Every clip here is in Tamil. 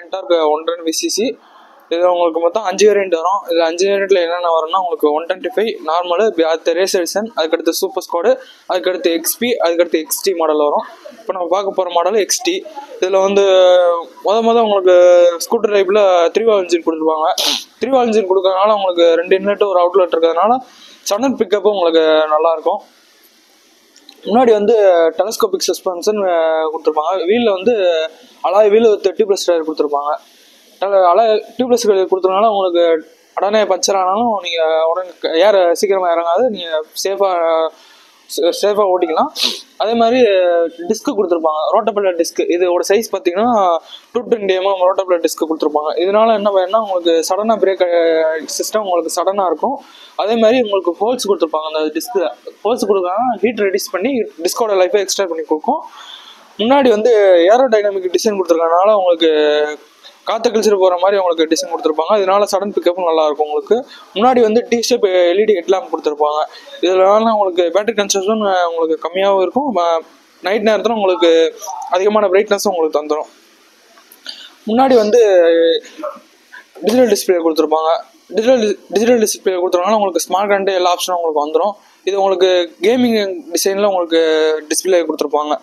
என்டார்க் 110 விசிசி. இது உங்களுக்கு மொத்தம் 5 வேரியண்ட் வரும். இது 5 வேரியண்ட்ல என்னென்ன வரும்னா உங்களுக்கு 125 நார்மலு, அடுத்த ரேஸ் எடிஷன், அதுக்கடுத்து சூப்பர் ஸ்குவாடு, அதுக்கடுத்து எக்ஸ்பி, அதுக்கடுத்து எக்ஸ்டி மாடல் வரும். இப்போ நம்ம பார்க்க போகிற மாடல் எக்ஸ்டி. இதில் வந்து மொதல் உங்களுக்கு ஸ்கூட்டர் டைப்பில் 3 வால் இன்ஜின் கொடுத்துருப்பாங்க. 3 வால் இன்ஜின் கொடுக்கறதுனால உங்களுக்கு 2 இன்லெட் ஒரு அவுட்லெட் இருக்கிறதுனால சடன் பிக்கப்பும் உங்களுக்கு நல்லாயிருக்கும். முன்னாடி வந்து டெலஸ்கோபிக் சஸ்பென்ஷன் கொடுத்துருப்பாங்க. வீலில் வந்து அலாய் வீல் 30+ டயர் கொடுத்துருப்பாங்க. டியூப்லெஸ் கொடுத்ததுனால உங்களுக்கு உடனே பஞ்சர் ஆனாலும் நீங்கள் உடனே ஏர் சீக்கிரமாக இறங்காது, நீங்கள் சேஃபாக ஓட்டிக்கலாம். அதே மாதிரி டிஸ்க்கு கொடுத்துருப்பாங்க, ரோட்டபிள் டிஸ்க்கு. இதோட சைஸ் பார்த்தீங்கன்னா 220 mm ரோட்டபிள் டிஸ்க்கு கொடுத்துருப்பாங்க. இதனால என்ன வேணும்னா உங்களுக்கு சடனாக பிரேக் சிஸ்டம் உங்களுக்கு சடனாக இருக்கும். அதே மாதிரி உங்களுக்கு ஹோல்ஸ் கொடுத்துருப்பாங்க. அந்த டிஸ்க்கு ஹோல்ஸ் கொடுக்காம ஹீட் ரெடியூஸ் பண்ணி டிஸ்கோட லைஃபை எக்ஸ்ட்ரா பண்ணி கொடுக்கும். முன்னாடி வந்து ஏரோ டைனாமிக் டிசைன் கொடுத்துருக்கனால உங்களுக்கு காற்று கழிச்சிட்டு போகிற மாதிரி உங்களுக்கு டிசைன் கொடுத்துருப்பாங்க. இதனால சடன் பிக்கப்பும் நல்லாயிருக்கும். உங்களுக்கு முன்னாடி வந்து டிஷேப் எல்இடி ஹெட்லாம்ப் கொடுத்துருப்பாங்க. இதனால உங்களுக்கு பேட்டரி கன்சம்ஷன் உங்களுக்கு கம்மியாகவும் இருக்கும். நைட் நேரத்தில் உங்களுக்கு அதிகமான பிரைட்னஸும் உங்களுக்கு தந்துடும். முன்னாடி வந்து டிஜிட்டல் டிஸ்பிளே கொடுத்துருப்பாங்க. டிஜிட்டல் டிஸ்பிளே கொடுத்துருவாங்கன்னா உங்களுக்கு ஸ்மார்ட் கரண்ட் எல்லா ஆப்ஷனும் உங்களுக்கு வந்துடும். இது உங்களுக்கு கேமிங் டிசைனில் உங்களுக்கு டிஸ்பிளே கொடுத்துருப்பாங்க.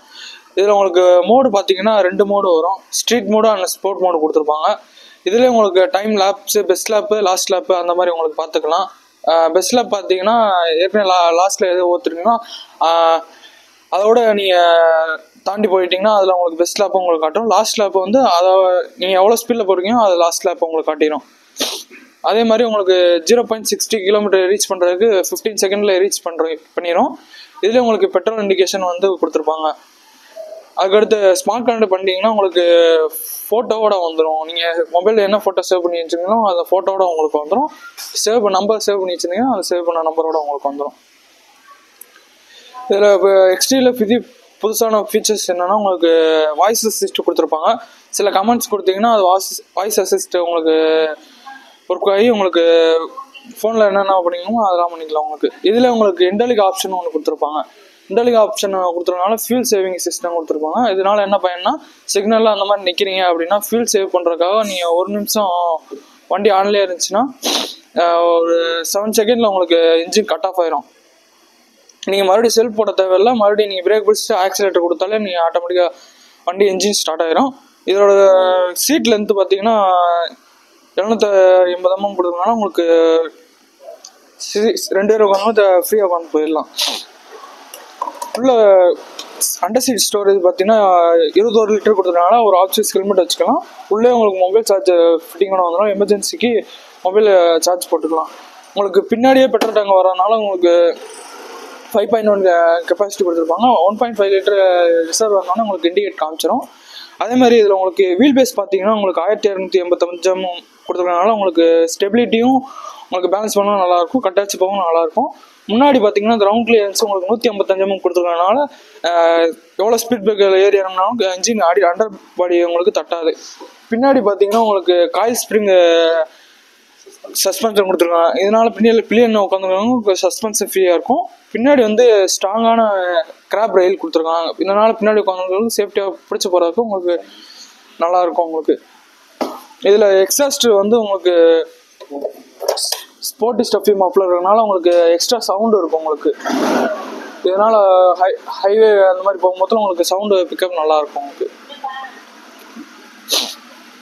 இதில் உங்களுக்கு மோடு பார்த்தீங்கன்னா 2 மோடு வரும். Street mode and sport mode கொடுத்துருப்பாங்க. இதில் உங்களுக்கு time laps, best lap, last lap அந்த மாதிரி உங்களுக்கு பார்த்துக்கலாம். பெஸ்ட் லேப் பார்த்தீங்கன்னா ஏற்கனவே லாஸ்ட்டில் எது ஓத்துருக்கீங்கன்னா அதோட நீங்கள் தாண்டி போயிட்டீங்கன்னா அதில் உங்களுக்கு பெஸ்ட் லேப்பு உங்களுக்கு காட்டும். லாஸ்ட் லேப்பு வந்து அதை நீங்கள் எவ்வளோ ஸ்பீடில் போகிறீங்களோ அது லாஸ்ட் லேப் உங்களுக்கு காட்டிடும். அதே மாதிரி உங்களுக்கு 0.60 km ரீச் பண்ணுறதுக்கு 15 செகண்டில் ரீச் பண்ணிடும். இதில் உங்களுக்கு பெட்ரோல் இண்டிகேஷன் வந்து கொடுத்துருப்பாங்க. அதுக்கடுத்து ஸ்மார்ட் கரண்ட் பண்ணிட்டீங்கன்னா உங்களுக்கு ஃபோட்டோவோட வந்துடும். நீங்கள் மொபைலில் என்ன ஃபோட்டோ சேவ் பண்ணி வச்சுருக்கீங்களோ அந்த ஃபோட்டோவோட உங்களுக்கு வந்துடும். நம்பர் சேவ் பண்ணி வச்சுருந்தீங்கன்னா அந்த சேவ் பண்ண நம்பரோட உங்களுக்கு வந்துடும். இதில் இப்போ எக்ஸ்டியில் புதுசான ஃபீச்சர்ஸ் என்னென்னா உங்களுக்கு வாய்ஸ் அசிஸ்ட் கொடுத்துருப்பாங்க. சில கமெண்ட்ஸ் கொடுத்தீங்கன்னா அது வாய்ஸ் அசிஸ்ட் உங்களுக்கு ஒர்க் ஆகி உங்களுக்கு ஃபோனில் என்னென்ன பண்ணிக்கணுமோ அதெல்லாம் பண்ணிக்கலாம். உங்களுக்கு இதில் உங்களுக்கு இன்டெலிக் ஆப்ஷன் ஒன்று கொடுத்துருப்பாங்க. இன்டெலிக் ஆப்ஷன் கொடுத்துருக்கனால ஃபியூல் சேவிங் சிஸ்டம் கொடுத்துருப்பாங்க. இதனால என்ன பயன்னா சிக்னலில் அந்த மாதிரி நிற்கிறீங்க அப்படின்னா ஃபியூல் சேவ் பண்ணுறதுக்காக நீங்கள் 1 நிமிஷம் வண்டி ஆன்லேயே இருந்துச்சுன்னா ஒரு 7 செகண்டில் உங்களுக்கு இன்ஜின் கட் ஆஃப் ஆயிரும். நீங்கள் மறுபடியும் செல்ஃப் போட தேவையில்லை. மறுபடியும் நீங்கள் பிரேக் பிடிச்சிட்டு ஆக்சிலேட்டர் கொடுத்தாலே நீங்கள் ஆட்டோமேட்டிக்காக வண்டி இன்ஜின் ஸ்டார்ட் ஆயிரும். இதோட சீட் லென்த்து பார்த்தீங்கன்னா 780 mm கொடுத்துருக்கனால உங்களுக்கு 2 பேர் உட்காந்து ஃப்ரீயாக உட்காந்து போயிடலாம். உள்ள அண்டர் சீட் ஸ்டோரேஜ் பார்த்தீங்கன்னா 21 லிட்டர் கொடுத்ததுனால ஒரு ஆக்சிஸ் ஹெல்மெட் வச்சுக்கலாம். உள்ளே உங்களுக்கு மொபைல் சார்ஜ் ஃபிட்டிங்கோட வந்துடும். எமர்ஜென்சிக்கு மொபைல் சார்ஜ் போட்டுக்கலாம். உங்களுக்கு பின்னாடியே பெட்ரோல் டேங்க் வரதுனால உங்களுக்கு 5.1 கெப்பாசிட்டி கொடுத்துருப்பாங்க. 1.5 லிட்டர் ரிசர்வ் வரனால உங்களுக்கு இண்டிகேட் காமிச்சிடும். அதே மாதிரி இதில் உங்களுக்கு வீல் பேஸ் பார்த்தீங்கன்னா உங்களுக்கு 1285 கொடுத்துருக்கனால உங்களுக்கு ஸ்டெபிலிட்டியும் உங்களுக்கு பேலன்ஸ் பண்ணவும் நல்லாயிருக்கும், கட்டாச்சு போகவும் நல்லாயிருக்கும். முன்னாடி பார்த்தீங்கன்னா கிரவுண்ட் கிளியரன்ஸ் உங்களுக்கு 155 mm கொடுத்துருக்கனால எவ்வளோ ஸ்பீட் பிரேக்கர் ஏறி இறங்கினாலும் இன்ஜின் அண்டர் பாடி உங்களுக்கு தட்டாது. பின்னாடி பார்த்தீங்கன்னா உங்களுக்கு காயில் ஸ்ப்ரிங் சஸ்பென்ஷன் கொடுத்துருக்காங்க. இதனால பிள்ளைங்க உட்காந்துருக்காங்க சஸ்பென்ஷன் ஃப்ரீயாக இருக்கும். பின்னாடி வந்து ஸ்ட்ராங்கான கிராப் ரயில் கொடுத்துருக்காங்க. இதனால பின்னாடி உட்காந்துருக்கவங்களுக்கு சேஃப்டியாக பிடிச்சி போகிறதுக்கு உங்களுக்கு நல்லாயிருக்கும். உங்களுக்கு இதில் எக்ஸாஸ்ட் வந்து உங்களுக்கு ஸ்போர்ட்டி ஸ்டஃபி மஃப்ளர் இருக்கனால உங்களுக்கு எக்ஸ்ட்ரா சவுண்டு இருக்கும். உங்களுக்கு இதனால் ஹைவே அந்த மாதிரி போகும்போது உங்களுக்கு சவுண்டு பிக்கப் நல்லாயிருக்கும். உங்களுக்கு